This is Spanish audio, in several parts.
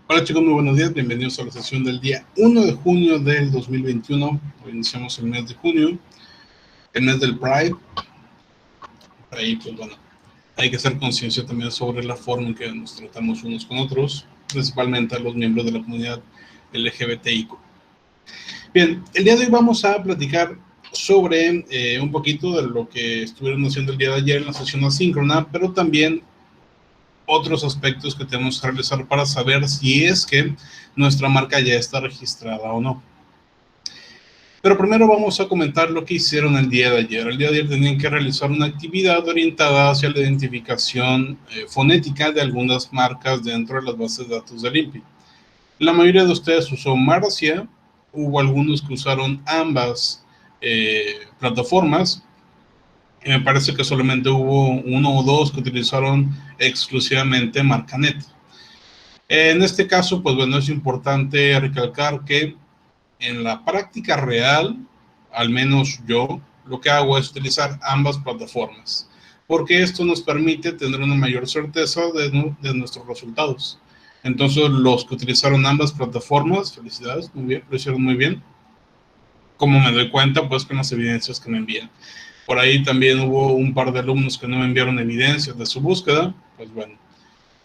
Hola chicos, muy buenos días, bienvenidos a la sesión del día 1 de junio del 2021. Hoy iniciamos el mes de junio, el mes del Pride. Ahí pues bueno, hay que hacer conciencia también sobre la forma en que nos tratamos unos con otros, principalmente a los miembros de la comunidad LGBTIQ. Bien, el día de hoy vamos a platicar sobre un poquito de lo que estuvieron haciendo el día de ayer en la sesión asíncrona, pero también otros aspectos que tenemos que realizar para saber si es que nuestra marca ya está registrada o no. Pero primero vamos a comentar lo que hicieron el día de ayer. El día de ayer tenían que realizar una actividad orientada hacia la identificación fonética de algunas marcas dentro de las bases de datos del INPI. La mayoría de ustedes usó Marcia, hubo algunos que usaron ambas plataformas. Me parece que solamente hubo uno o dos que utilizaron exclusivamente Marcanet. En este caso, pues bueno, es importante recalcar que en la práctica real, al menos yo, lo que hago es utilizar ambas plataformas, porque esto nos permite tener una mayor certeza de nuestros resultados. Entonces, los que utilizaron ambas plataformas, felicidades, muy bien, lo hicieron muy bien. Como me doy cuenta, pues con las evidencias que me envían. Por ahí también hubo un par de alumnos que no me enviaron evidencias de su búsqueda, pues bueno.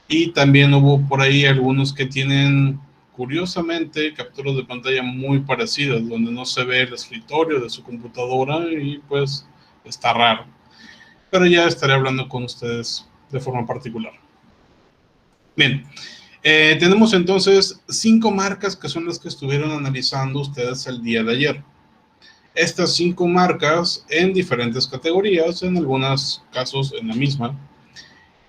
Y también hubo por ahí algunos que tienen, curiosamente, capturas de pantalla muy parecidas, donde no se ve el escritorio de su computadora y pues está raro. Pero ya estaré hablando con ustedes de forma particular. Bien, tenemos entonces 5 marcas que son las que estuvieron analizando ustedes el día de ayer. Estas 5 marcas en diferentes categorías, en algunos casos en la misma,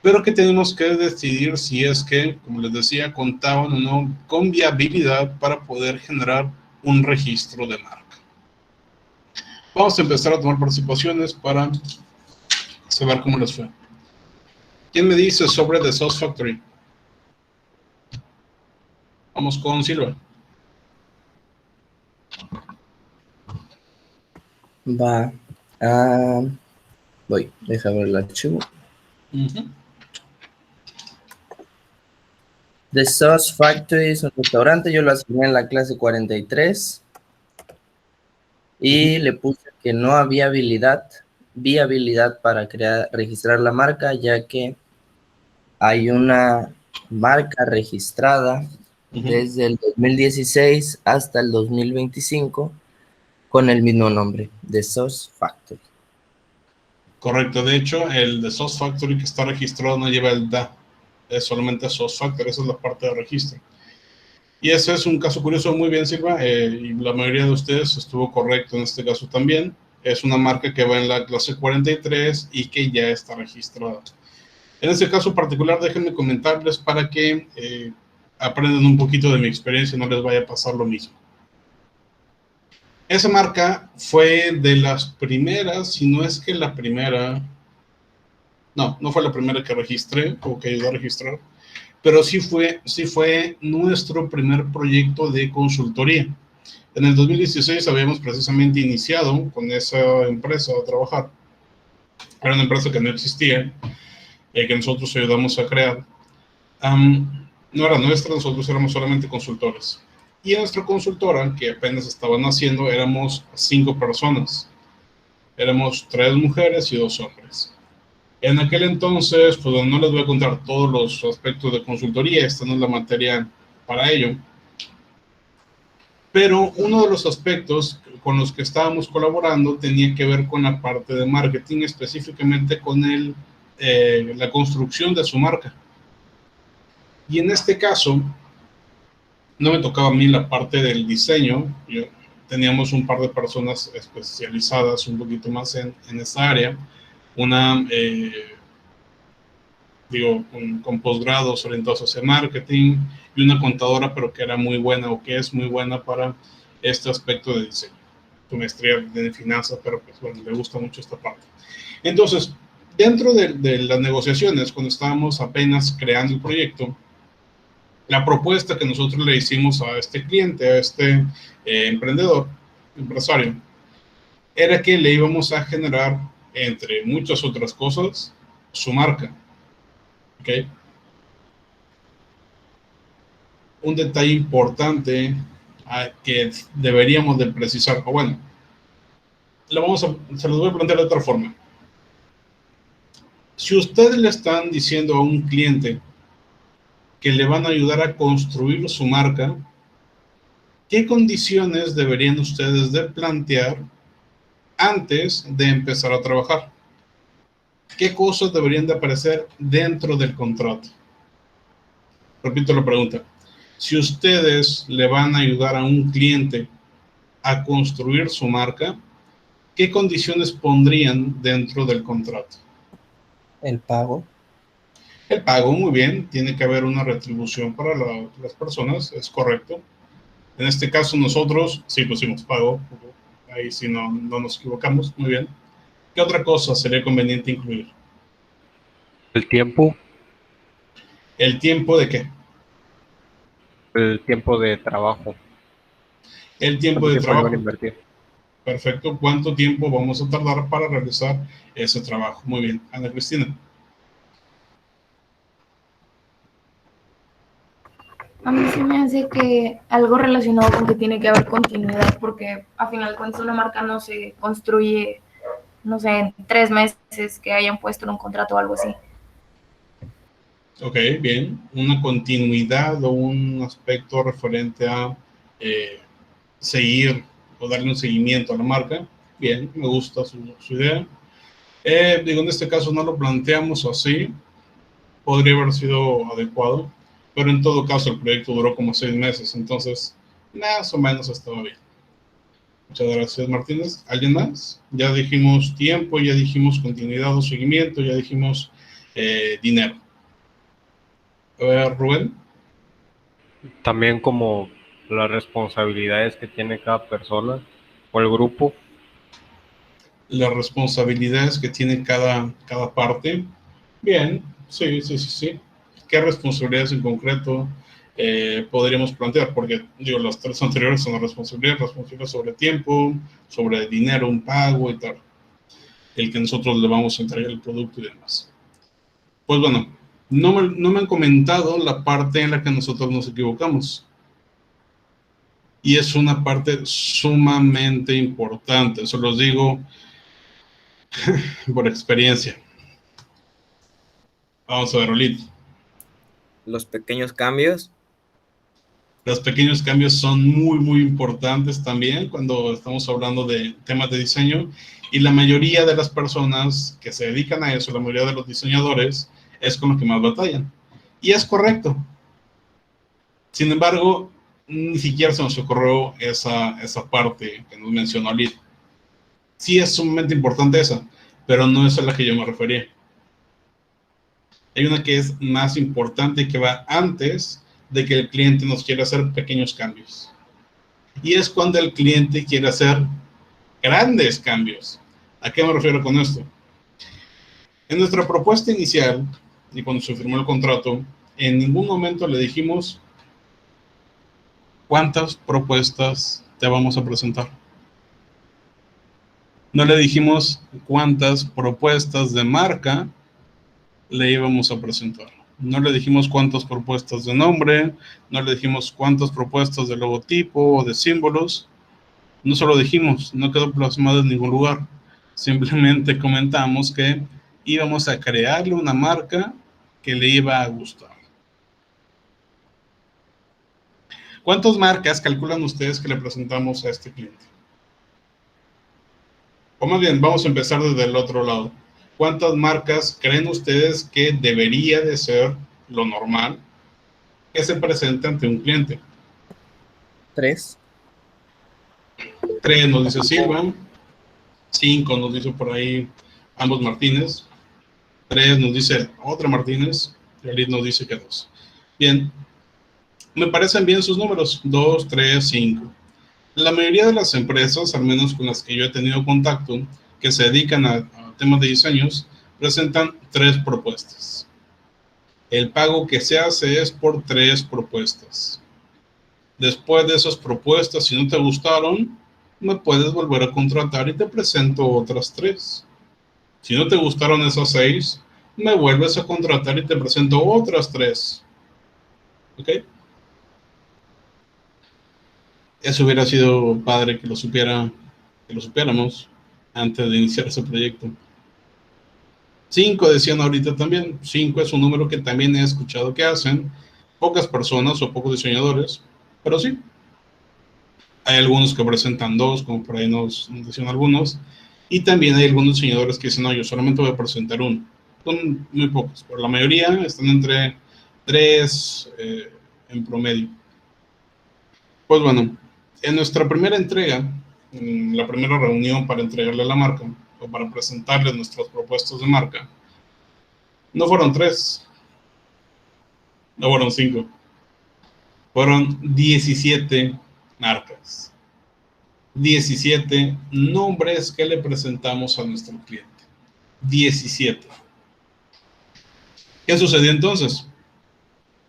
pero que tenemos que decidir si es que, como les decía, contaban o no con viabilidad para poder generar un registro de marca. Vamos a empezar a tomar participaciones para saber cómo les fue. ¿Quién me dice sobre The Sauce Factory? Vamos con Silva. Va. Voy, deja ver el archivo. The Sauce Factory es un restaurante, yo lo asigné en la clase 43 y le puse que no había viabilidad para registrar la marca, ya que hay una marca registrada desde el 2016 hasta el 2025 con el mismo nombre, The Sauce Factory. Correcto, de hecho, el de Sauce Factory que está registrado no lleva el DA, es solamente Sauce Factory, esa es la parte de registro. Y ese es un caso curioso, muy bien Silva, y la mayoría de ustedes estuvo correcto en este caso también. Es una marca que va en la clase 43 y que ya está registrada. En este caso particular, déjenme comentarles para que aprendan un poquito de mi experiencia y no les vaya a pasar lo mismo. Esa marca fue de las primeras, si no es que la primera, no fue la primera que registré o que ayudó a registrar, pero sí fue nuestro primer proyecto de consultoría. En el 2016 habíamos precisamente iniciado con esa empresa a trabajar. Era una empresa que no existía, que nosotros ayudamos a crear. No era nuestra, nosotros éramos solamente consultores. Y en nuestra consultora, que apenas estaba naciendo, éramos 5 personas. Éramos 3 mujeres y 2 hombres. En aquel entonces, pues no les voy a contar todos los aspectos de consultoría, esta no es la materia para ello. Pero uno de los aspectos con los que estábamos colaborando tenía que ver con la parte de marketing, específicamente con la construcción de su marca. Y en este caso, no me tocaba a mí la parte del diseño. Teníamos un par de personas especializadas un poquito más en esa área. Una, con posgrados orientados hacia marketing, y una contadora, pero que era muy buena o que es muy buena para este aspecto de diseño. Tu maestría de finanzas, pero pues bueno, le gusta mucho esta parte. Entonces, dentro de las negociaciones, cuando estábamos apenas creando el proyecto, la propuesta que nosotros le hicimos a este cliente, a este empresario, era que le íbamos a generar, entre muchas otras cosas, su marca. ¿Ok? un detalle importante que deberíamos de precisar, o bueno, se los voy a plantear de otra forma. Si ustedes le están diciendo a un cliente que le van a ayudar a construir su marca, ¿qué condiciones deberían ustedes de plantear antes de empezar a trabajar? ¿Qué cosas deberían de aparecer dentro del contrato? Repito la pregunta. Si ustedes le van a ayudar a un cliente a construir su marca, ¿qué condiciones pondrían dentro del contrato? El pago. El pago, muy bien, tiene que haber una retribución para las personas, es correcto. En este caso nosotros sí pusimos pago, ahí sí no nos equivocamos, muy bien. ¿Qué otra cosa sería conveniente incluir? El tiempo. ¿El tiempo de qué? El tiempo de trabajo. El tiempo ¿Cuánto de tiempo le van a trabajo. invertir? Perfecto. ¿Cuánto tiempo vamos a tardar para realizar ese trabajo? Muy bien. Ana Cristina. A mí sí me hace que algo relacionado con que tiene que haber continuidad, porque a final de cuentas una marca no se construye, no sé, en 3 meses que hayan puesto en un contrato o algo así. Ok, bien. Una continuidad o un aspecto referente a seguir o darle un seguimiento a la marca. Bien, me gusta su idea. En este caso no lo planteamos así. Podría haber sido adecuado, pero en todo caso el proyecto duró como 6 meses, entonces más o menos estaba bien. Muchas gracias, Martínez. ¿Alguien más? Ya dijimos tiempo, ya dijimos continuidad o seguimiento, ya dijimos dinero. A ver, Rubén. También como las responsabilidades que tiene cada persona o el grupo. Las responsabilidades que tiene cada parte. Bien, sí. ¿Qué responsabilidades en concreto podríamos plantear? Porque, digo, las tres anteriores son responsabilidad sobre tiempo, sobre dinero, un pago y tal. El que nosotros le vamos a entregar el producto y demás. Pues bueno, no me han comentado la parte en la que nosotros nos equivocamos. Y es una parte sumamente importante, eso los digo por experiencia. Vamos a ver, Olit. Los pequeños cambios. Los pequeños cambios son muy importantes también cuando estamos hablando de temas de diseño, y la mayoría de las personas que se dedican a eso, la mayoría de los diseñadores, es con lo que más batallan. Y es correcto. Sin embargo, ni siquiera se nos ocurrió esa parte que nos mencionó Olit. Sí es sumamente importante esa, pero no es a la que yo me refería. Hay una que es más importante y que va antes de que el cliente nos quiera hacer pequeños cambios. Y es cuando el cliente quiere hacer grandes cambios. ¿A qué me refiero con esto? En nuestra propuesta inicial, y cuando se firmó el contrato, en ningún momento le dijimos cuántas propuestas te vamos a presentar. No le dijimos cuántas propuestas de marca le íbamos a presentar. No le dijimos cuántas propuestas de nombre, no le dijimos cuántas propuestas de logotipo o de símbolos. No se lo dijimos, no quedó plasmado en ningún lugar. Simplemente comentamos que íbamos a crearle una marca que le iba a gustar. ¿Cuántas marcas calculan ustedes que le presentamos a este cliente? O más bien, vamos a empezar desde el otro lado. ¿Cuántas marcas creen ustedes que debería de ser lo normal que se presente ante un cliente? 3. 3 nos dice Silva, 5 nos dice por ahí ambos Martínez, 3 nos dice otra Martínez, y Alit nos dice que 2. Bien, me parecen bien sus números, 2, 3, 5. La mayoría de las empresas, al menos con las que yo he tenido contacto, que se dedican a temas de diseños, presentan 3 propuestas. El pago que se hace es por 3 propuestas. Después de esas propuestas, si no te gustaron, me puedes volver a contratar y te presento otras 3. Si no te gustaron esas 6, me vuelves a contratar y te presento otras 3. ¿Ok? Eso hubiera sido padre que lo supiéramos antes de iniciar ese proyecto. 5 decían ahorita también. 5 es un número que también he escuchado que hacen pocas personas o pocos diseñadores, pero sí. Hay algunos que presentan 2, como por ahí nos decían algunos, y también hay algunos diseñadores que dicen, no, yo solamente voy a presentar 1. Son muy pocos, pero la mayoría están entre 3 en promedio. Pues bueno, en nuestra primera entrega, en la primera reunión para entregarle a la marca, o para presentarle nuestras propuestas de marca, no fueron 3, no fueron 5, fueron 17 marcas. 17 nombres que le presentamos a nuestro cliente. 17. ¿Qué sucedió entonces?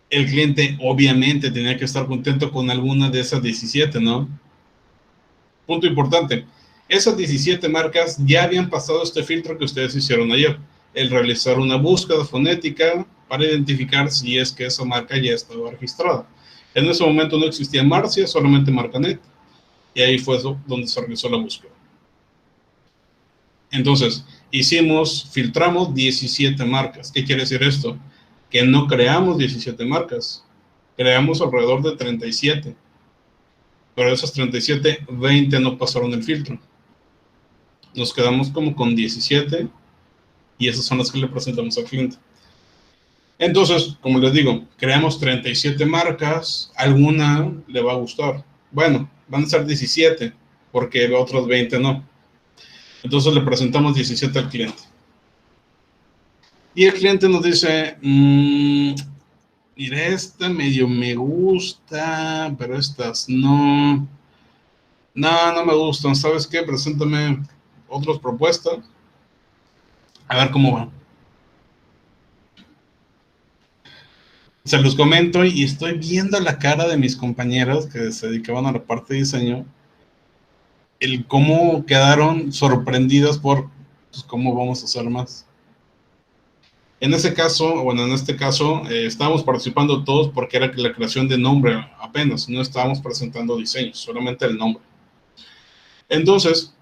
El cliente obviamente tenía que estar contento con alguna de esas 17, ¿no? Punto importante. Esas 17 marcas ya habían pasado este filtro que ustedes hicieron ayer. El realizar una búsqueda fonética para identificar si es que esa marca ya estaba registrada. En ese momento no existía Marcia, solamente Marcanet. Y ahí fue donde se realizó la búsqueda. Entonces, filtramos 17 marcas. ¿Qué quiere decir esto? Que no creamos 17 marcas. Creamos alrededor de 37. Pero de esas 37, 20 no pasaron el filtro. Nos quedamos como con 17 y esas son las que le presentamos al cliente. Entonces, como les digo, creamos 37 marcas, alguna le va a gustar. Bueno, van a ser 17, porque otros 20 no. Entonces le presentamos 17 al cliente. Y el cliente nos dice, mira, esta medio me gusta, pero estas no. No me gustan. ¿Sabes qué? Preséntame otras propuestas. A ver cómo va. Se los comento y estoy viendo la cara de mis compañeros que se dedicaban a la parte de diseño, el cómo quedaron sorprendidos por pues, cómo vamos a hacer más. En ese caso, bueno, en este caso, estábamos participando todos porque era la creación de nombre apenas, no estábamos presentando diseños, solamente el nombre. Entonces,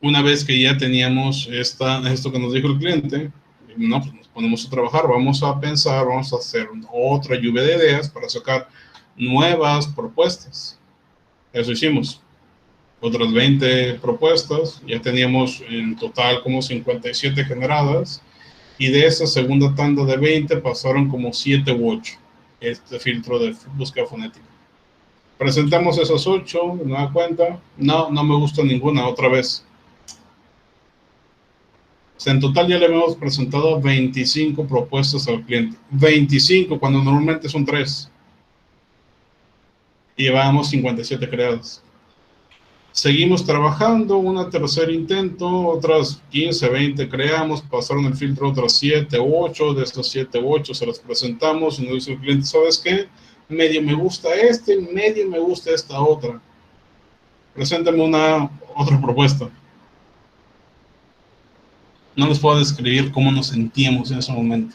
una vez que ya teníamos esto que nos dijo el cliente, no, pues nos ponemos a trabajar, vamos a pensar, vamos a hacer otra lluvia de ideas para sacar nuevas propuestas. Eso hicimos. Otras 20 propuestas, ya teníamos en total como 57 generadas, y de esa segunda tanda de 20 pasaron como 7 u 8, este filtro de búsqueda fonética. Presentamos esas 8, de nueva cuenta, no me gusta ninguna, otra vez. O sea, en total ya le habíamos presentado 25 propuestas al cliente. 25 cuando normalmente son 3. Y llevábamos 57 creadas. Seguimos trabajando, un tercer intento, otras 15, 20 creamos, pasaron el filtro otras 7, 8, de estos 7, 8 se las presentamos y nos dice el cliente, ¿sabes qué? Medio me gusta medio me gusta esta otra. Preséntame otra propuesta. No les puedo describir cómo nos sentíamos en ese momento.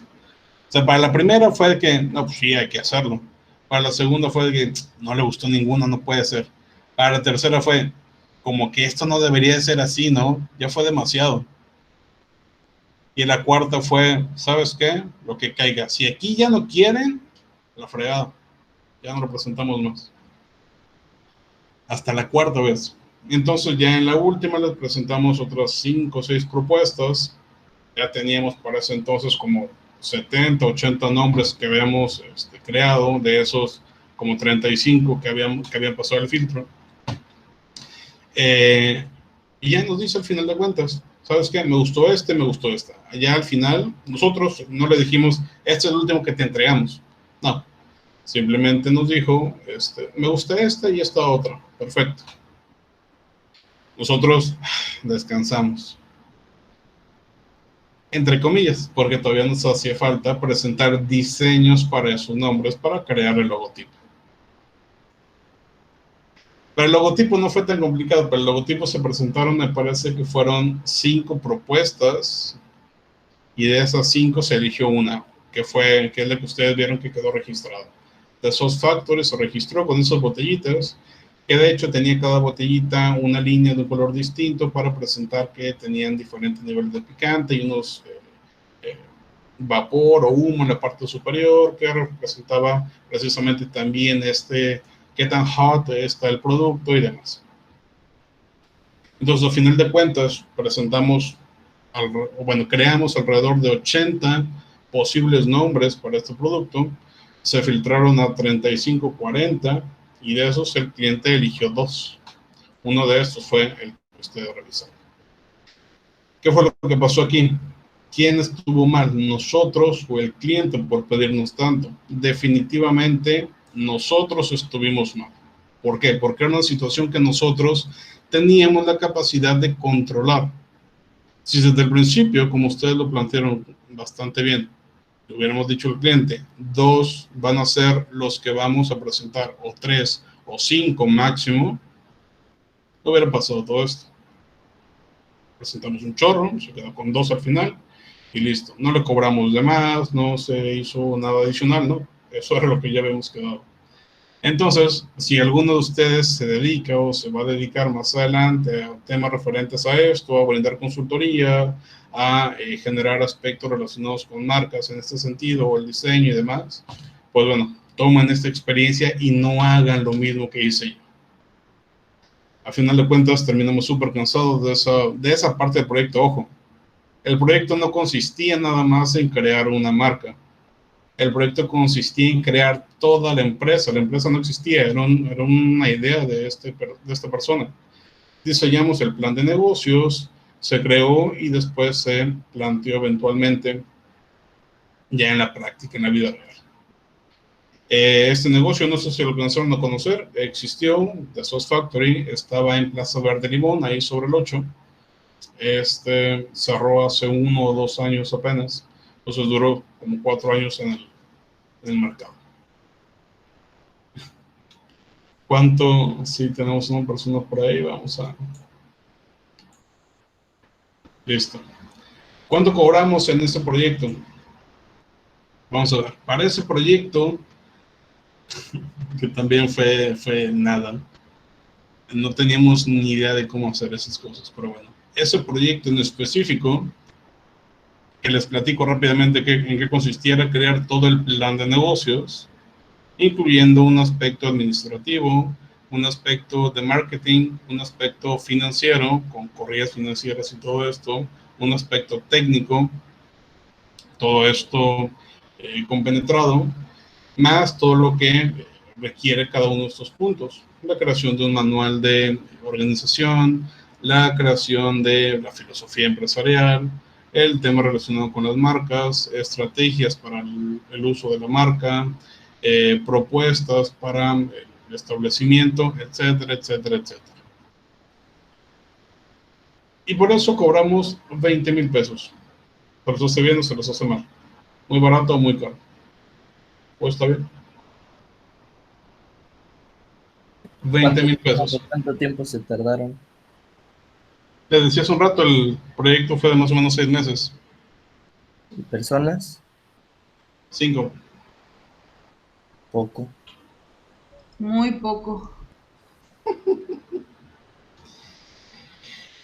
O sea, para la primera fue de que, no, pues sí, hay que hacerlo. Para la segunda fue de que no le gustó ninguna, no puede ser. Para la tercera fue como que esto no debería de ser así, ¿no? Ya fue demasiado. Y la cuarta fue, ¿sabes qué? Lo que caiga. Si aquí ya no quieren, la fregada. Ya no lo presentamos más. Hasta la cuarta vez. Entonces ya en la última les presentamos otras 5 o 6 propuestas. Ya teníamos para ese entonces como 70, 80 nombres que habíamos creado, de esos como 35 que habían pasado el filtro. Y ya nos dice al final de cuentas, ¿sabes qué? Me gustó me gustó esta. Allá al final, nosotros no le dijimos, este es el último que te entregamos. No, simplemente nos dijo, me gusta esta y esta otra. Perfecto. Nosotros descansamos. Entre comillas, porque todavía nos hacía falta presentar diseños para esos nombres para crear el logotipo. Pero el logotipo no fue tan complicado, pero el logotipo se presentaron, me parece que fueron 5 propuestas, y de esas 5 se eligió una, que es la que ustedes vieron que quedó registrada. The Sauce Factory se registró con esas botellitas, que de hecho tenía cada botellita una línea de un color distinto para presentar que tenían diferentes niveles de picante y unos vapor o humo en la parte superior que representaba precisamente también qué tan hot está el producto y demás. Entonces, al final de cuentas, creamos alrededor de 80 posibles nombres para este producto. Se filtraron a 35, 40 y de esos el cliente eligió 2. Uno de estos fue el que ustedes revisaron. ¿Qué fue lo que pasó aquí? ¿Quién estuvo mal? ¿Nosotros o el cliente por pedirnos tanto? Definitivamente nosotros estuvimos mal. ¿Por qué? Porque era una situación que nosotros teníamos la capacidad de controlar. Si desde el principio, como ustedes lo plantearon bastante bien, le hubiéramos dicho al cliente, 2 van a ser los que vamos a presentar, o 3 o 5 máximo, no hubiera pasado todo esto. Presentamos un chorro, se quedó con 2 al final y listo. No le cobramos de más, no se hizo nada adicional, ¿no? Eso era lo que ya habíamos quedado. Entonces, si alguno de ustedes se dedica o se va a dedicar más adelante a temas referentes a esto, a brindar consultoría, a generar aspectos relacionados con marcas en este sentido, o el diseño y demás, pues bueno, tomen esta experiencia y no hagan lo mismo que hice yo. A final de cuentas, terminamos súper cansados de esa parte del proyecto. Ojo, el proyecto no consistía nada más en crear una marca. El proyecto consistía en crear toda la empresa. La empresa no existía, era una idea de esta persona. Diseñamos el plan de negocios, se creó y después se planteó eventualmente ya en la práctica, en la vida real. Este negocio, no sé si lo alcanzaron a conocer, existió, The Sauce Factory, estaba en Plaza Verde Limón, ahí sobre el 8. Cerró hace 1 o 2 años apenas, entonces duró como 4 años en el mercado. ¿Cuánto? Sí, tenemos una persona por ahí, vamos a... Listo. ¿Cuánto cobramos en este proyecto? Vamos a ver. Para ese proyecto, que también fue nada, no teníamos ni idea de cómo hacer esas cosas, pero bueno. Ese proyecto en específico, que les platico rápidamente en qué consistía, era crear todo el plan de negocios, incluyendo un aspecto administrativo, un aspecto de marketing, un aspecto financiero, con corridas financieras y todo esto, un aspecto técnico, todo esto compenetrado, más todo lo que requiere cada uno de estos puntos. La creación de un manual de organización, la creación de la filosofía empresarial, el tema relacionado con las marcas, estrategias para el uso de la marca, propuestas para el establecimiento, etcétera, etcétera, etcétera. Y por eso cobramos 20,000 pesos. Por eso se viene, se los hace mal. Muy barato o muy caro. Pues está bien. 20,000 pesos. ¿Cuánto tiempo se tardaron? Les decía hace un rato, el proyecto fue de más o menos 6 meses. ¿Y personas? 5. Poco. Muy poco.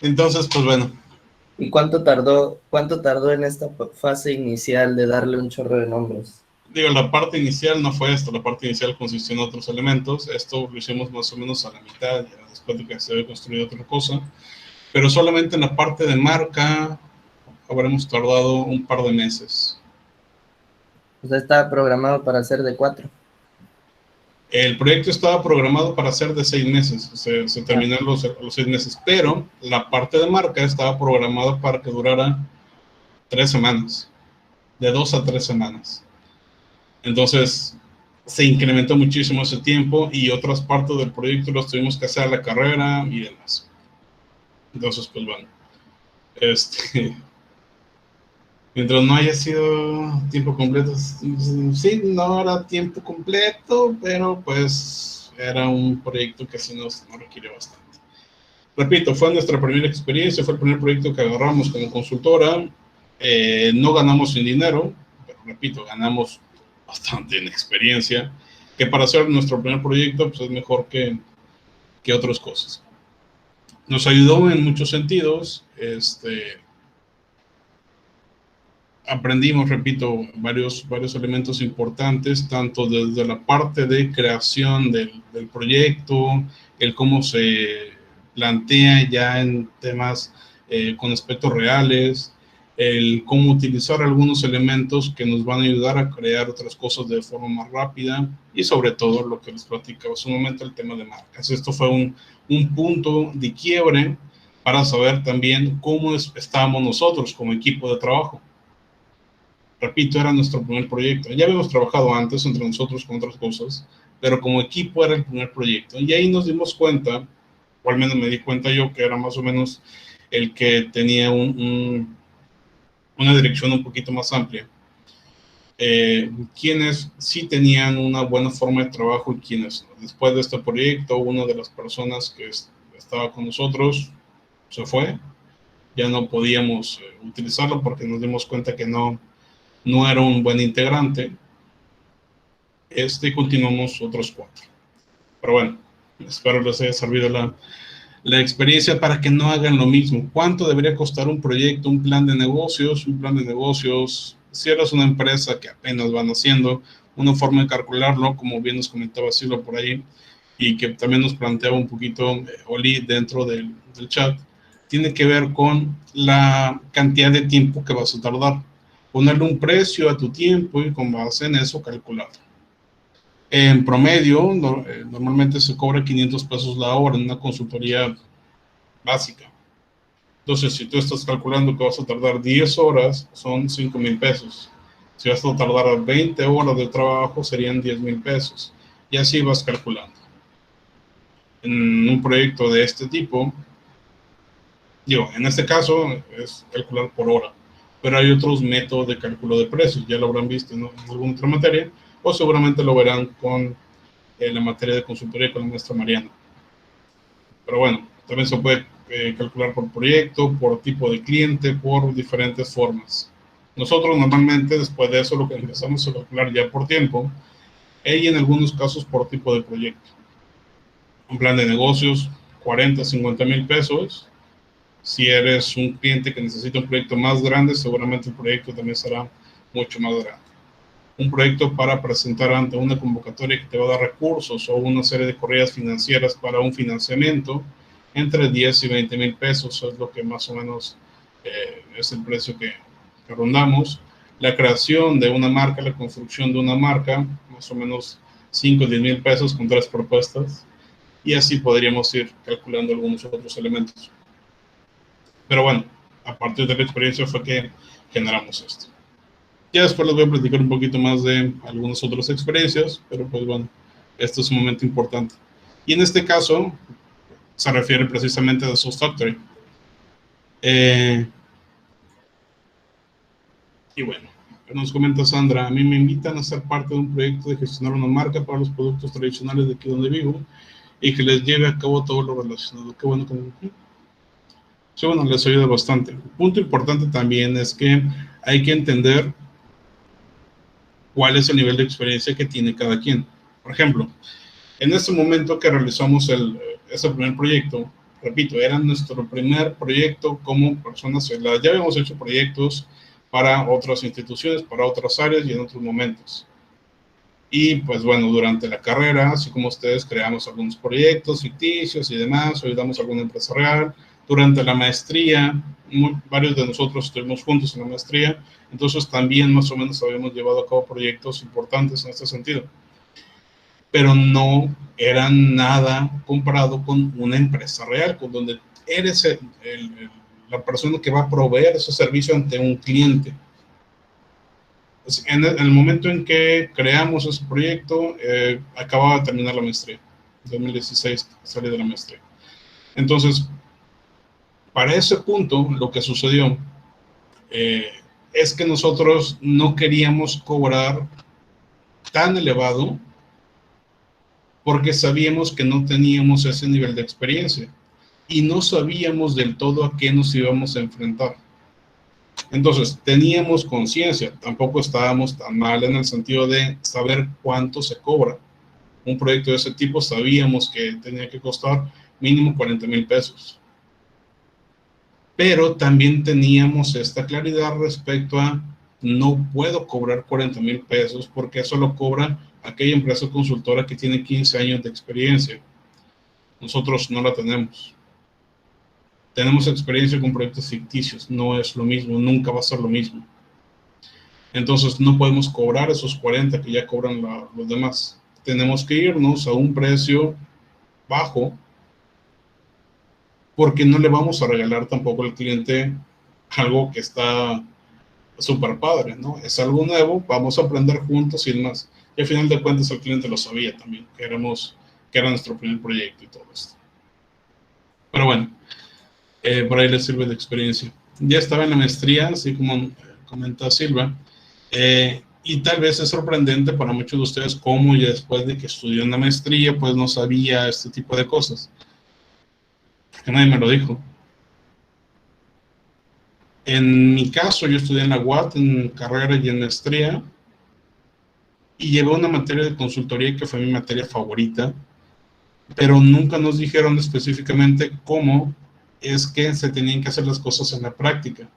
Entonces, pues bueno. ¿Y cuánto tardó en esta fase inicial de darle un chorro de nombres? Digo, la parte inicial no fue esto, la parte inicial consistió en otros elementos. Esto lo hicimos más o menos a la mitad, ya después de que se había construido otra cosa. Pero solamente en la parte de marca habremos tardado un par de meses. O sea, estaba programado para ser de 4. El proyecto estaba programado para ser de 6 meses, se terminó los 6 meses, pero la parte de marca estaba programada para que durara 3 semanas, de 2 a 3 semanas. Entonces, se incrementó muchísimo ese tiempo y otras partes del proyecto las tuvimos que hacer a la carrera y demás. Entonces, pues bueno, mientras no haya sido tiempo completo, sí, no era tiempo completo, pero pues era un proyecto que sí nos requirió bastante. Repito, fue nuestra primera experiencia, fue el primer proyecto que agarramos como consultora. No ganamos sin dinero, pero repito, ganamos bastante en experiencia. que para hacer nuestro primer proyecto pues es mejor que otras cosas. Nos ayudó en muchos sentidos, aprendimos, repito, varios elementos importantes, tanto desde la parte de creación del proyecto, el cómo se plantea ya en temas con aspectos reales, el cómo utilizar algunos elementos que nos van a ayudar a crear otras cosas de forma más rápida, y sobre todo lo que les platicaba hace un momento, el tema de marcas. Esto fue un punto de quiebre para saber también cómo estábamos nosotros como equipo de trabajo. Repito, era nuestro primer proyecto. Ya habíamos trabajado antes entre nosotros con otras cosas, pero como equipo era el primer proyecto. Y ahí nos dimos cuenta, o al menos me di cuenta yo, que era más o menos el que tenía una dirección un poquito más amplia. Quienes sí tenían una buena forma de trabajo y quienes, después de este proyecto, una de las personas que estaba con nosotros se fue. Ya no podíamos utilizarlo porque nos dimos cuenta que no era un buen integrante. Continuamos otros 4. Pero bueno, espero les haya servido la experiencia para que no hagan lo mismo. ¿Cuánto debería costar un proyecto, un plan de negocios? Un plan de negocios, si eres una empresa que apenas van haciendo, una forma de calcularlo, como bien nos comentaba Silvia por ahí, y que también nos planteaba un poquito Oli dentro del chat, tiene que ver con la cantidad de tiempo que vas a tardar. Ponerle un precio a tu tiempo y con base en eso calcular. En promedio, normalmente se cobra 500 pesos la hora en una consultoría básica. Entonces, si tú estás calculando que vas a tardar 10 horas, son 5,000 pesos. Si vas a tardar 20 horas de trabajo, serían 10,000 pesos. Y así vas calculando. En un proyecto de este tipo, en este caso es calcular por hora, pero hay otros métodos de cálculo de precios, ya lo habrán visto en alguna otra materia, o seguramente lo verán con la materia de consultoría con la maestra Mariana. Pero bueno, también se puede calcular por proyecto, por tipo de cliente, por diferentes formas. Nosotros normalmente después de eso lo que empezamos a calcular ya por tiempo, y en algunos casos por tipo de proyecto. Un plan de negocios, 40, 50 mil pesos. Si eres un cliente que necesita un proyecto más grande, seguramente el proyecto también será mucho más grande. Un proyecto para presentar ante una convocatoria que te va a dar recursos o una serie de corridas financieras para un financiamiento, entre 10 y 20 mil pesos es lo que más o menos es el precio que rondamos. La creación de una marca, la construcción de una marca, más o menos 5 o 10 mil pesos con 3 propuestas, y así podríamos ir calculando algunos otros elementos. Pero bueno, a partir de la experiencia fue que generamos esto. Ya después les voy a platicar un poquito más de algunas otras experiencias, pero pues bueno, esto es un momento importante. Y en este caso, se refiere precisamente a Sauce Factory. Y bueno, nos comenta Sandra, a mí me invitan a ser parte de un proyecto de gestionar una marca para los productos tradicionales de aquí donde vivo y que les lleve a cabo todo lo relacionado. Qué bueno que sí, bueno, les ayuda bastante. Un punto importante también es que hay que entender cuál es el nivel de experiencia que tiene cada quien. Por ejemplo, en este momento que realizamos ese primer proyecto, repito, era nuestro primer proyecto como personas. Ya habíamos hecho proyectos para otras instituciones, para otras áreas y en otros momentos. Y pues bueno, durante la carrera, así como ustedes, creamos algunos proyectos ficticios y demás, ayudamos a alguna empresa real. Durante la maestría, varios de nosotros estuvimos juntos en la maestría, entonces también más o menos habíamos llevado a cabo proyectos importantes en este sentido. Pero no eran nada comparado con una empresa real, con donde eres la persona que va a proveer ese servicio ante un cliente. En el momento en que creamos ese proyecto, acababa de terminar la maestría. En 2016 salí de la maestría. Entonces, para ese punto, lo que sucedió es que nosotros no queríamos cobrar tan elevado porque sabíamos que no teníamos ese nivel de experiencia y no sabíamos del todo a qué nos íbamos a enfrentar. Entonces, teníamos conciencia, tampoco estábamos tan mal en el sentido de saber cuánto se cobra, un proyecto de ese tipo sabíamos que tenía que costar mínimo 40,000 pesos. Pero también teníamos esta claridad respecto a no puedo cobrar 40,000 pesos porque eso lo cobra aquella empresa consultora que tiene 15 años de experiencia. Nosotros no la tenemos. Tenemos experiencia con proyectos ficticios, no es lo mismo, nunca va a ser lo mismo. Entonces no podemos cobrar esos 40 que ya cobran los demás. Tenemos que irnos a un precio bajo porque no le vamos a regalar tampoco al cliente algo que está súper padre, ¿no? Es algo nuevo, vamos a aprender juntos y demás. Y al final de cuentas el cliente lo sabía también, que era nuestro primer proyecto y todo esto. Pero bueno, por ahí les sirve de experiencia. Ya estaba en la maestría, así como comenta Silva, y tal vez es sorprendente para muchos de ustedes cómo ya después de que estudió en la maestría, pues no sabía este tipo de cosas. Porque nadie me lo dijo. En mi caso, yo estudié en la UAT, en carrera y en maestría, y llevé una materia de consultoría que fue mi materia favorita, pero nunca nos dijeron específicamente cómo es que se tenían que hacer las cosas en la práctica.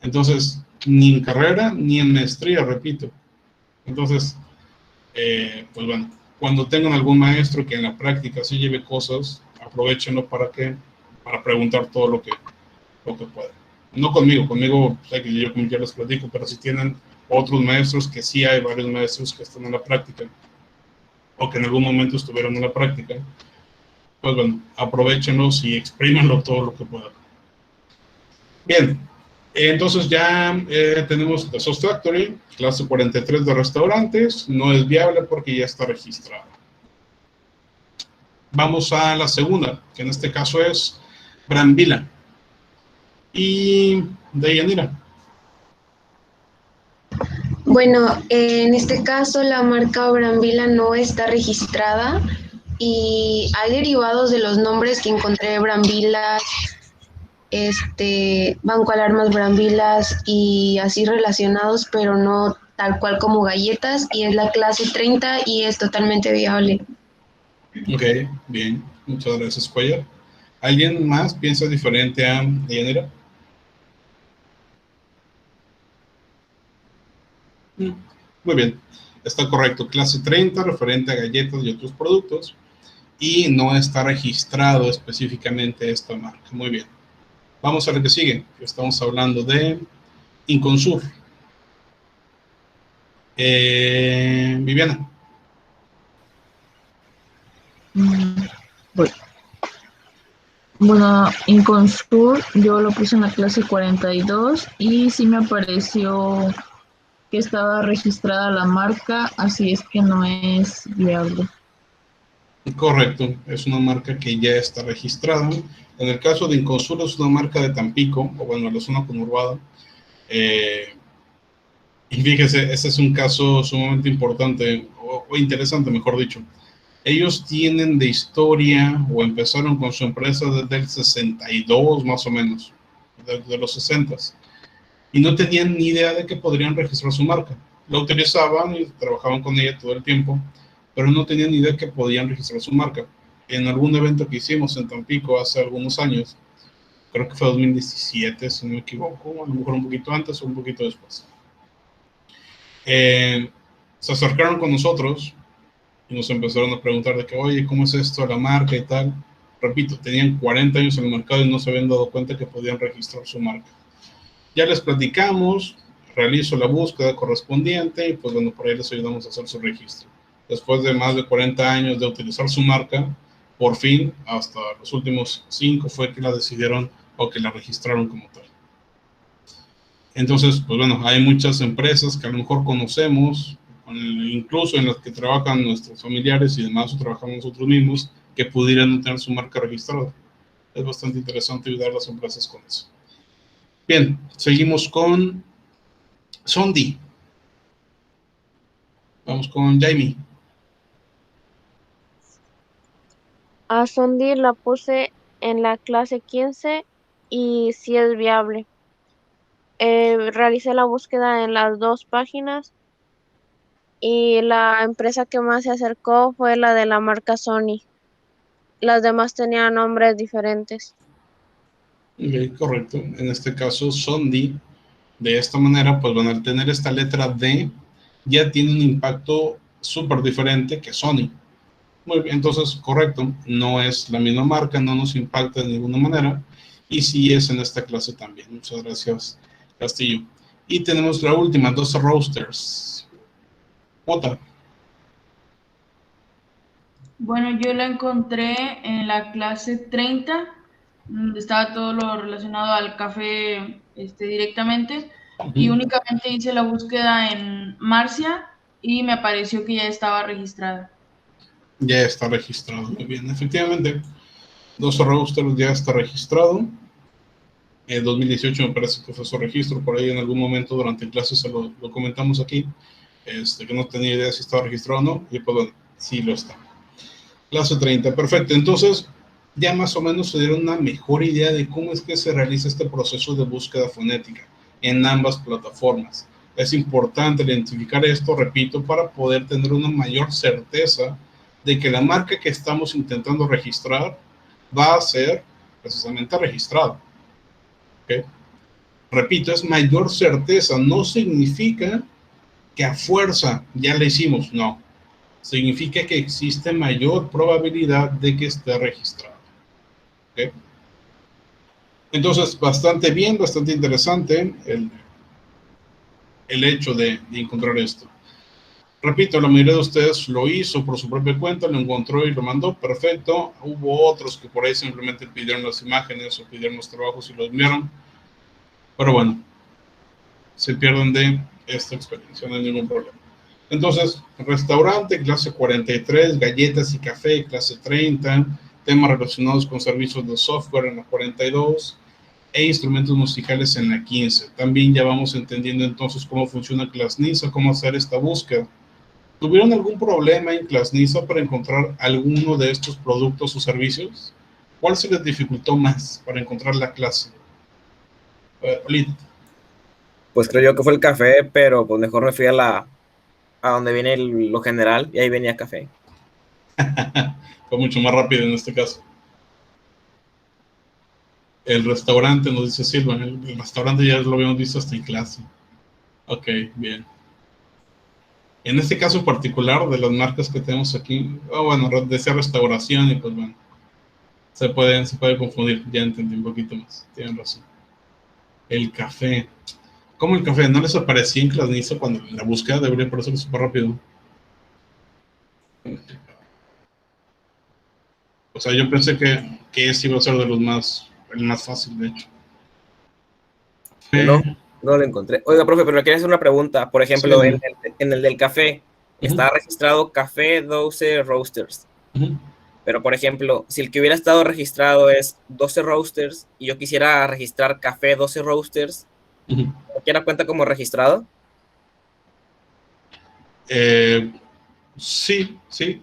Entonces, ni en carrera ni en maestría, repito. Entonces, pues bueno, cuando tengan algún maestro que en la práctica sí lleve cosas, aprovechenlo para preguntar todo lo que puedan. No conmigo, o sea, que yo como ya les platico, pero si tienen otros maestros, que sí hay varios maestros que están en la práctica, o que en algún momento estuvieron en la práctica, pues bueno, aprovechenlos y exprímanlo todo lo que puedan. Bien, entonces ya tenemos The Sauce Factory, clase 43 de restaurantes, no es viable porque ya está registrada. Vamos a la segunda, que en este caso es Brambila. Y Deyanira. Bueno, en este caso la marca Brambila no está registrada y hay derivados de los nombres que encontré: Brambilas, Banco Alarmas Brambilas y así relacionados, pero no tal cual como galletas, y es la clase 30 y es totalmente viable. Ok, bien, muchas gracias, Cuellar. ¿Alguien más piensa diferente a Deyanira? Muy bien, está correcto. Clase 30, referente a galletas y otros productos, y no está registrado específicamente esta marca. Muy bien. Vamos a lo que sigue. Estamos hablando de Inconsur. Viviana. Bueno, Inconsur yo lo puse en la clase 42 y sí me apareció que estaba registrada la marca, así es que no es viable. Correcto, es una marca que ya está registrada. En el caso de Inconsur es una marca de Tampico, o bueno, la zona conurbada. Y fíjese, ese es un caso sumamente importante, o interesante, mejor dicho. Ellos tienen de historia, o empezaron con su empresa desde el 62 más o menos, desde los 60, y no tenían ni idea de que podrían registrar su marca. La utilizaban y trabajaban con ella todo el tiempo, pero no tenían ni idea que podían registrar su marca. En algún evento que hicimos en Tampico hace algunos años, creo que fue 2017, si no me equivoco, a lo mejor un poquito antes o un poquito después, se acercaron con nosotros y nos empezaron a preguntar de que, oye, ¿cómo es esto de la marca y tal? Repito, tenían 40 años en el mercado y no se habían dado cuenta que podían registrar su marca. Ya les platicamos, realizo la búsqueda correspondiente y pues bueno, por ahí les ayudamos a hacer su registro. Después de más de 40 años de utilizar su marca, por fin, hasta los últimos 5 fue que la decidieron o que la registraron como tal. Entonces, pues bueno, hay muchas empresas que a lo mejor conocemos, incluso en las que trabajan nuestros familiares y demás, o trabajamos nosotros mismos, que pudieran tener su marca registrada. Es bastante interesante ayudar a las empresas con eso. Bien, seguimos con Sondi. Vamos con Jamie. A Sondi la puse en la clase 15 y sí es viable. Realicé la búsqueda en las dos páginas y la empresa que más se acercó fue la de la marca Sony. Las demás tenían nombres diferentes. Ok, correcto. En este caso, Sondi, de esta manera, pues van a tener esta letra D, ya tiene un impacto súper diferente que Sony. Muy bien, entonces, correcto, no es la misma marca, no nos impacta de ninguna manera, y sí es en esta clase también. Muchas gracias, Castillo. Y tenemos la última, 12 roasters. Otra. Bueno, yo la encontré en la clase 30, donde estaba todo lo relacionado al café directamente, y únicamente hice la búsqueda en Marcia y me apareció que ya estaba registrada. Ya está registrado, muy bien, efectivamente. 12 roasters ya está registrado. En 2018 me parece que fue su registro, por ahí en algún momento durante clases se lo comentamos aquí, que no tenía idea si estaba registrado o no, y pues bueno, sí lo está. Clase 30, perfecto. Entonces, ya más o menos se dieron una mejor idea de cómo es que se realiza este proceso de búsqueda fonética en ambas plataformas. Es importante identificar esto, repito, para poder tener una mayor certeza de que la marca que estamos intentando registrar va a ser precisamente registrada. ¿Okay? Repito, es mayor certeza, no significa que a fuerza ya la hicimos, no. Significa que existe mayor probabilidad de que esté registrado. ¿Okay? Entonces, bastante bien, bastante interesante el hecho de encontrar esto. Repito, la mayoría de ustedes lo hizo por su propia cuenta, lo encontró y lo mandó, perfecto. Hubo otros que por ahí simplemente pidieron las imágenes o pidieron los trabajos y los enviaron. Pero bueno, se pierden de esta experiencia, no hay ningún problema. Entonces, restaurante, clase 43, galletas y café, clase 30, temas relacionados con servicios de software en la 42 e instrumentos musicales en la 15. También ya vamos entendiendo entonces cómo funciona ClassNISA, cómo hacer esta búsqueda. ¿Tuvieron algún problema en ClassNISA para encontrar alguno de estos productos o servicios? ¿Cuál se les dificultó más para encontrar la clase? Olid. Pues creo yo que fue el café, pero pues mejor me fui a donde viene lo general y ahí venía café. Fue mucho más rápido en este caso. El restaurante, nos dice Silva, el restaurante ya lo habíamos visto hasta en clase. Ok, bien. En este caso particular de las marcas que tenemos aquí, bueno, decía restauración y pues bueno, se puede confundir, ya entendí un poquito más, tienen razón. El café. ¿Cómo el café? ¿No les aparecía en ClassNISA cuando la búsqueda debería aparecer súper rápido? O sea, yo pensé que ese iba a ser de los el más fácil, de hecho. No lo encontré. Oiga, profe, pero le quería hacer una pregunta. Por ejemplo, sí, en el del café, está registrado Café 12 Roasters. Pero, por ejemplo, si el que hubiera estado registrado es 12 Roasters y yo quisiera registrar Café 12 Roasters, ¿cualquiera cuenta como registrado? Sí,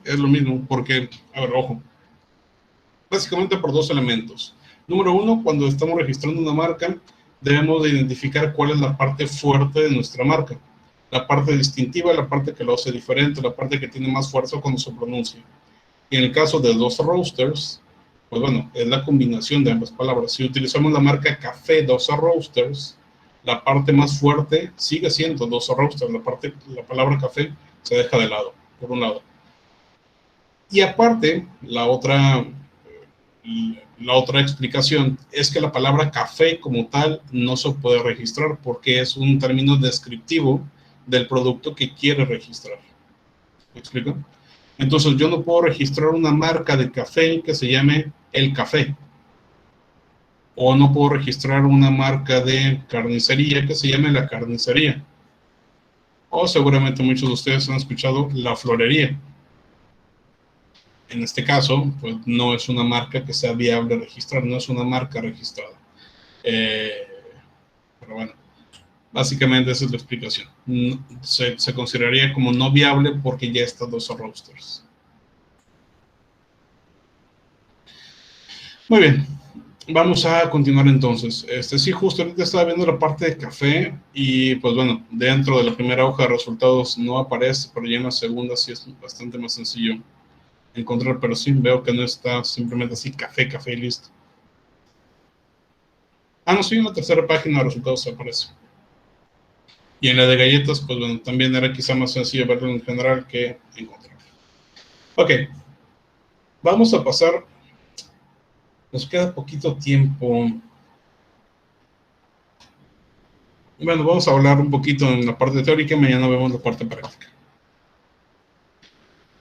es lo mismo, porque, a ver, ojo, básicamente por dos elementos. Número uno, cuando estamos registrando una marca, debemos de identificar cuál es la parte fuerte de nuestra marca, la parte distintiva, la parte que lo hace diferente, la parte que tiene más fuerza cuando se pronuncia. Y en el caso de 12 Roasters, pues bueno, es la combinación de ambas palabras. Si utilizamos la marca Café 12 Roasters, la parte más fuerte sigue siendo 12 Roasters, la palabra café se deja de lado, por un lado. Y aparte, la otra explicación es que la palabra café como tal no se puede registrar porque es un término descriptivo del producto que quiere registrar. ¿Me explico? Entonces yo no puedo registrar una marca de café que se llame El Café. O no puedo registrar una marca de carnicería que se llame La Carnicería. O seguramente muchos de ustedes han escuchado La Florería. En este caso, pues no es una marca que sea viable registrar, no es una marca registrada. Pero bueno, básicamente esa es la explicación. Se consideraría como no viable porque ya está 12 roasters. Muy bien. Vamos a continuar entonces. Sí, justo ahorita estaba viendo la parte de café y pues bueno, dentro de la primera hoja de resultados no aparece, pero ya en la segunda sí es bastante más sencillo encontrar, pero sí veo que no está simplemente así café, café y listo. Ah, no, sí, en la tercera página de resultados aparece. Y en la de galletas, pues bueno, también era quizá más sencillo verlo en general que encontrar. Ok, vamos a pasar, nos queda poquito tiempo. Bueno, vamos a hablar un poquito en la parte teórica y mañana vemos la parte práctica.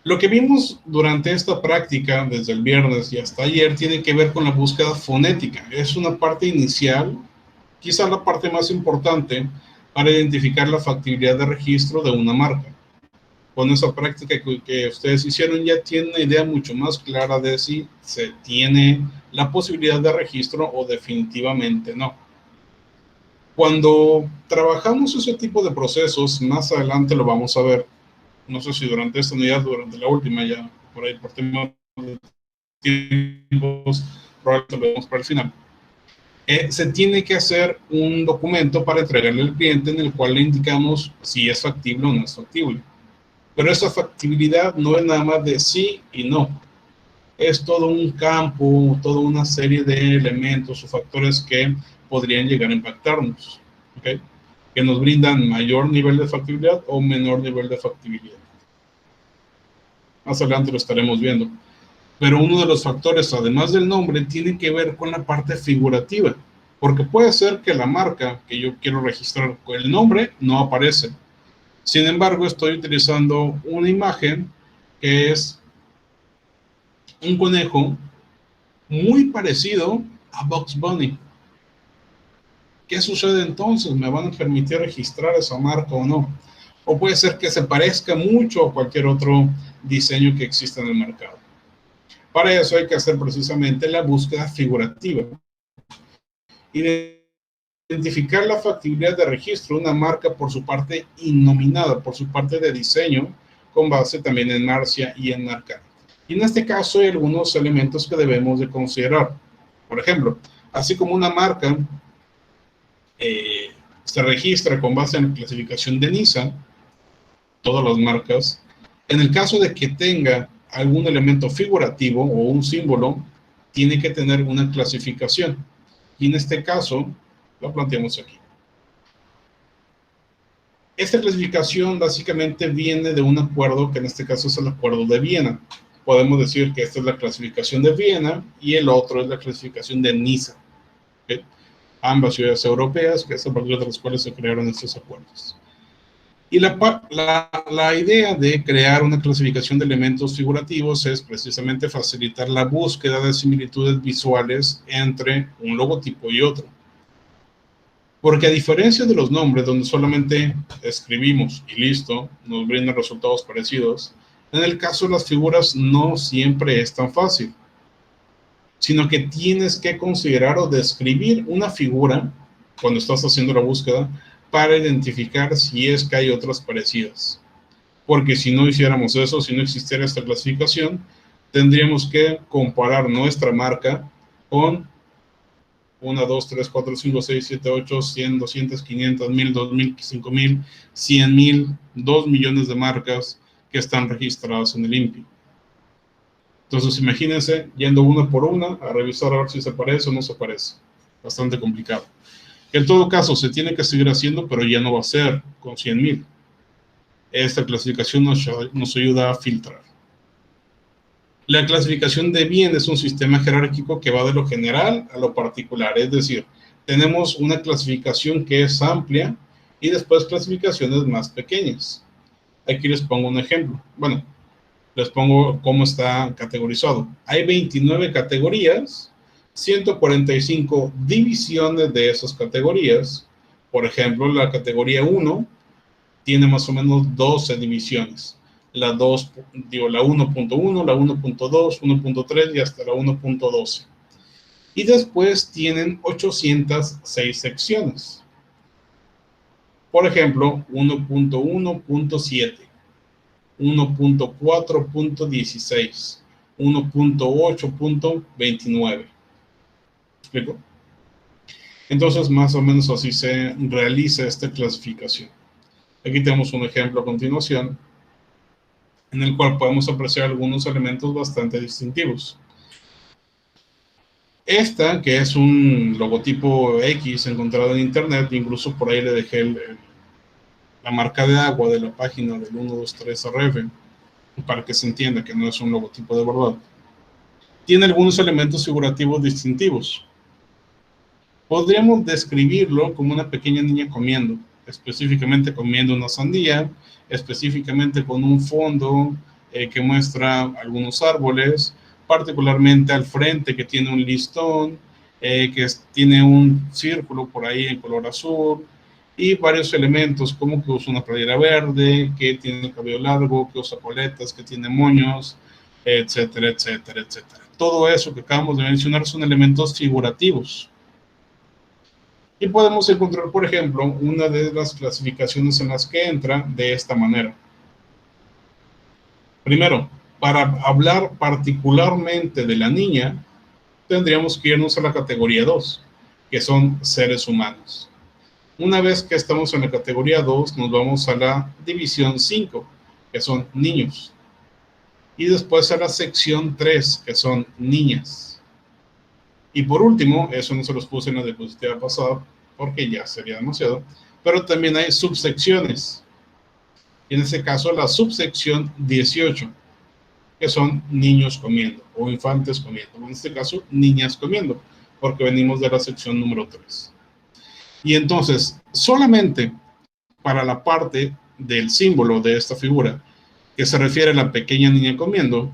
Lo que vimos durante esta práctica, desde el viernes y hasta ayer, tiene que ver con la búsqueda fonética. Es una parte inicial, quizá la parte más importante, para identificar la factibilidad de registro de una marca. Con esa práctica que ustedes hicieron, ya tienen una idea mucho más clara de si se tiene la posibilidad de registro o definitivamente no. Cuando trabajamos ese tipo de procesos, más adelante lo vamos a ver, no sé si durante esta unidad, durante la última, ya por ahí por temas de tiempos, probablemente lo vemos para el final. Se tiene que hacer un documento para entregarle al cliente en el cual le indicamos si es factible o no es factible. Pero esa factibilidad no es nada más de sí y no. Es todo un campo, toda una serie de elementos o factores que podrían llegar a impactarnos, ¿okay? Que nos brindan mayor nivel de factibilidad o menor nivel de factibilidad. Más adelante lo estaremos viendo. Pero uno de los factores, además del nombre, tiene que ver con la parte figurativa. Porque puede ser que la marca que yo quiero registrar con el nombre no aparece. Sin embargo, estoy utilizando una imagen que es un conejo muy parecido a Bugs Bunny. ¿Qué sucede entonces? ¿Me van a permitir registrar esa marca o no? O puede ser que se parezca mucho a cualquier otro diseño que exista en el mercado. Para eso hay que hacer precisamente la búsqueda figurativa. Identificar la factibilidad de registro de una marca por su parte innominada, por su parte de diseño, con base también en Marcia y en Marca. Y en este caso hay algunos elementos que debemos de considerar. Por ejemplo, así como una marca se registra con base en la clasificación de NISA, todas las marcas, en el caso de que tenga algún elemento figurativo o un símbolo, tiene que tener una clasificación. Y en este caso, lo planteamos aquí. Esta clasificación básicamente viene de un acuerdo que en este caso es el Acuerdo de Viena. Podemos decir que esta es la clasificación de Viena y el otro es la clasificación de NISA. ¿Okay? Ambas ciudades europeas, que es a partir de las cuales se crearon estos acuerdos. Y la idea de crear una clasificación de elementos figurativos es precisamente facilitar la búsqueda de similitudes visuales entre un logotipo y otro. Porque a diferencia de los nombres, donde solamente escribimos y listo, nos brindan resultados parecidos, en el caso de las figuras no siempre es tan fácil, sino que tienes que considerar o describir una figura cuando estás haciendo la búsqueda para identificar si es que hay otras parecidas. Porque si no hiciéramos eso, si no existiera esta clasificación, tendríamos que comparar nuestra marca con 1, 2, 3, 4, 5, 6, 7, 8, 100, 200, 500, 1000, 2000, 5000, 100,000, 2 millones de marcas que están registradas en el INPI. Entonces, imagínense yendo una por una a revisar a ver si se parece o no se parece. Bastante complicado. En todo caso, se tiene que seguir haciendo, pero ya no va a ser con 100,000. Esta clasificación nos ayuda a filtrar. La clasificación de bien es un sistema jerárquico que va de lo general a lo particular. Es decir, tenemos una clasificación que es amplia y después clasificaciones más pequeñas. Aquí les pongo un ejemplo. Bueno, les pongo cómo está categorizado. Hay 29 categorías, 145 divisiones de esas categorías. Por ejemplo, la categoría 1 tiene más o menos 12 divisiones. La 1.1, la 1.2, 1.3 y hasta la 1.12. Y después tienen 806 secciones. Por ejemplo, 1.1.7, 1.4.16, 1.8.29. explico? Entonces, más o menos así se realiza esta clasificación. Aquí tenemos un ejemplo a continuación, en el cual podemos apreciar algunos elementos bastante distintivos. Esta, que es un logotipo X encontrado en internet, incluso por ahí le dejé la marca de agua de la página del 123RF, para que se entienda que no es un logotipo de verdad. Tiene algunos elementos figurativos distintivos. Podríamos describirlo como una pequeña niña comiendo, específicamente comiendo una sandía, específicamente con un fondo que muestra algunos árboles, particularmente al frente que tiene un listón, que tiene un círculo por ahí en color azul, y varios elementos como que usa una playera verde, que tiene el cabello largo, que usa coletas, que tiene moños, etcétera, etcétera, etcétera. Todo eso que acabamos de mencionar son elementos figurativos. Y podemos encontrar, por ejemplo, una de las clasificaciones en las que entra de esta manera. Primero, para hablar particularmente de la niña, tendríamos que irnos a la categoría 2, que son seres humanos. Una vez que estamos en la categoría 2, nos vamos a la división 5, que son niños. Y después a la sección 3, que son niñas. Y por último, eso no se los puse en la diapositiva pasada, porque ya sería demasiado, pero también hay subsecciones. Y en este caso, la subsección 18, que son niños comiendo, o infantes comiendo. En este caso, niñas comiendo, porque venimos de la sección número 3. Y entonces, solamente para la parte del símbolo de esta figura, que se refiere a la pequeña niña comiendo,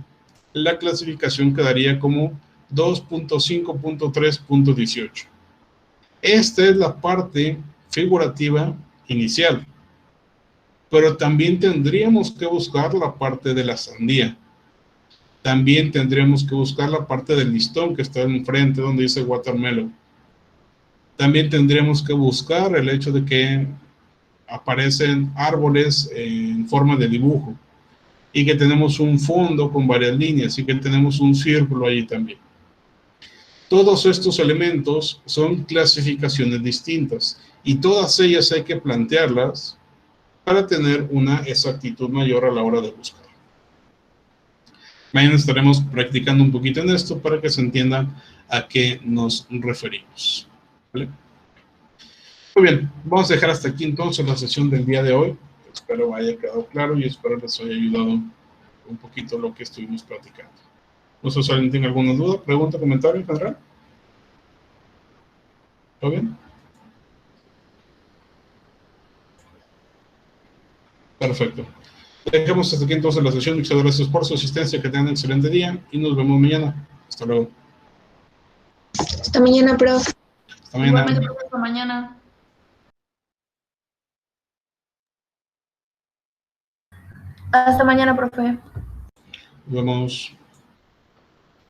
la clasificación quedaría como 2.5.3.18. Esta es la parte figurativa inicial, pero también tendríamos que buscar la parte de la sandía. También tendríamos que buscar la parte del listón que está enfrente donde dice watermelon. También tendríamos que buscar el hecho de que aparecen árboles en forma de dibujo y que tenemos un fondo con varias líneas y que tenemos un círculo ahí también. Todos estos elementos son clasificaciones distintas y todas ellas hay que plantearlas para tener una exactitud mayor a la hora de buscar. Mañana estaremos practicando un poquito en esto para que se entienda a qué nos referimos. ¿Vale? Muy bien, vamos a dejar hasta aquí entonces la sesión del día de hoy. Espero haya quedado claro y espero les haya ayudado un poquito lo que estuvimos platicando. No sé si alguien tiene alguna duda, pregunta, comentario en general. ¿Todo bien? Perfecto. Dejemos hasta aquí entonces la sesión. Muchas gracias por su asistencia, que tengan un excelente día y nos vemos mañana. Hasta luego. Hasta mañana, profe. Hasta mañana. Igualmente, profe, hasta mañana. Hasta mañana, profe. Nos vemos.